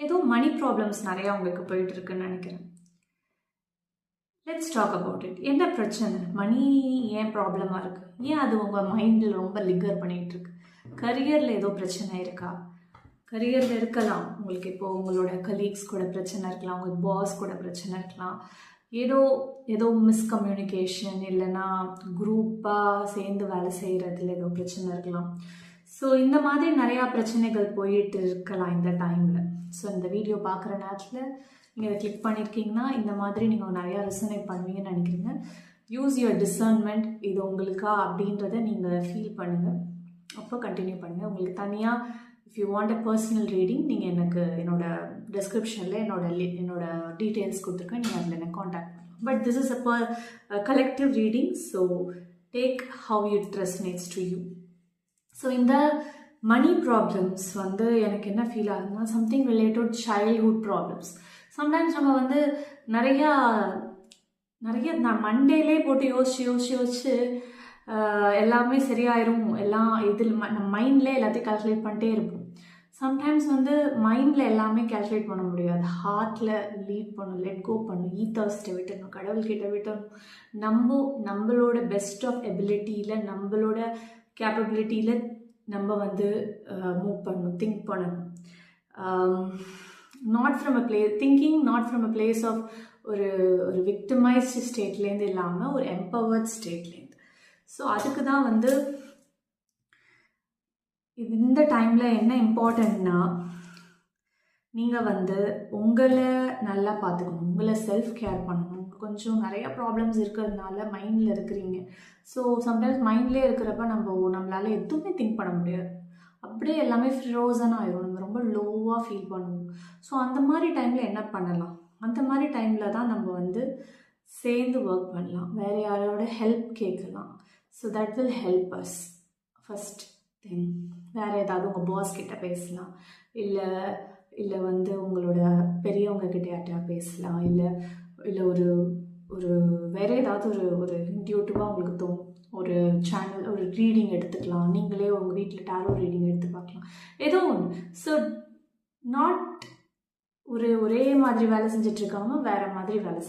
ஏதோ மணி ப்ராப்ளம்ஸ் நிறையா உங்களுக்கு போயிட்டு இருக்குன்னு நினைக்கிறேன். Let's talk about it. என்ன பிரச்சனை? மணி ஏன் ப்ராப்ளமாக இருக்குது? ஏன் அது உங்கள் மைண்டில் ரொம்ப லிங்கர் பண்ணிகிட்டு இருக்கு? கரியரில் ஏதோ பிரச்சனை இருக்கா? கரியரில் இருக்கலாம். உங்களுக்கு இப்போது உங்களோட கலீக்ஸ் கூட பிரச்சனை இருக்கலாம், உங்கள் பாஸ் கூட பிரச்சனை இருக்கலாம், ஏதோ மிஸ்கம்யூனிகேஷன், இல்லைன்னா குரூப்பாக சேர்ந்து வேலை செய்கிறதுல ஏதோ பிரச்சனை இருக்கலாம். ஸோ இந்த மாதிரி நிறையா பிரச்சனைகள் போயிட்டு இருக்கலாம் இந்த டைமில். ஸோ இந்த வீடியோ பார்க்குற நேரத்தில் நீங்கள் இதை கிளிக் பண்ணியிருக்கீங்கன்னா இந்த மாதிரி நீங்கள் நிறையா ரெசனேட் பண்ணுவீங்கன்னு நினைக்கிறீங்க. யூஸ் யுவர் டிசர்ன்மெண்ட், இது உங்களுக்கா அப்படின்றத நீங்கள் ஃபீல் பண்ணுங்கள், அப்போ கண்டினியூ பண்ணுங்கள். உங்களுக்கு தனியாக if you want a personal reading, நீங்கள் எனக்கு என்னோடய டிஸ்கிரிப்ஷனில் என்னோட டீட்டெயில்ஸ் கொடுத்துருக்கேன், நீங்கள் அதில் எனக்கு காண்டாக்ட் பண்ணலாம். But this is a collective reading, so take how it resonates to you. So இந்த மணி ப்ராப்ளம்ஸ் எனக்கு என்ன ஃபீல் ஆகுதுன்னா, something related childhood problems. Sometimes நம்ம நிறையா நான் மண்டேலே போட்டு யோசிச்சு எல்லாமே சரியாயிரும், எல்லாம் இதில் நம்ம மைண்டில் எல்லாத்தையும் கால்குலேட் பண்ணிட்டே இருப்போம். சம்டைம்ஸ் மைண்டில் எல்லாமே கால்குலேட் பண்ண முடியாது, ஹார்ட்டில் லீட் பண்ணணும், லெட் கோ பண்ணணும், ஈத்தர்ஸ்ட்டை விட்டுணும், கடவுள்கிட்ட விட்டணும். நம்மளோட பெஸ்ட் ஆஃப் எபிலிட்டியில், நம்மளோட கேப்பபிலிட்டியில் நம்ம மூவ் பண்ணணும், திங்க் பண்ணணும். Not from a place of ஒரு விக்டிமைஸ்டு ஸ்டேட்லேருந்து இல்லாமல் ஒரு எம்பவர்ட் ஸ்டேட்லேருந்து. ஸோ அதுக்கு தான் இந்த டைமில் என்ன இம்பார்ட்டன்ட்னா, நீங்கள் உங்களை நல்லா பார்த்துக்கணும், உங்களை செல்ஃப் கேர் பண்ணணும். கொஞ்சம் நிறையா ப்ராப்ளம்ஸ் இருக்கிறதுனால மைண்டில் இருக்கிறீங்க. ஸோ சம்டைம்ஸ் மைண்ட்லேயே இருக்கிறப்ப நம்மளால் எதுவுமே திங்க் பண்ண முடியாது, அப்படியே எல்லாமே ஃப்ரோசனாக ஆயிரும், நம்ம ரொம்ப லோவாக ஃபீல் பண்ணுவோம். ஸோ அந்த மாதிரி டைமில் என்ன பண்ணலாம்? அந்த மாதிரி டைமில் தான் நம்ம சேர்ந்து ஒர்க் பண்ணலாம், வேறு யாரோட ஹெல்ப் கேட்கலாம். So that will help us. First thing, வேறு ஏதாவது உங்கள் பாஸ் கிட்ட பேசலாம், இல்லை உங்களோட பெரியவங்க கிட்ட யார்கிட்ட பேசலாம், இல்லை ஒரு வேறு ஏதாவது ஒரு இன்ட்யூட்டிவாக உங்களுக்கு தோணும், ஒரு சேனல், ஒரு ரீடிங் எடுத்துக்கலாம், நீங்களே உங்கள் வீட்டில் டேரோ ரீடிங் எடுத்து பார்க்கலாம், ஏதோ ஒன்று. ஸோ நாட் ஒரே மாதிரி வேலை செஞ்சிட்ருக்காமல் வேறு மாதிரி வேலை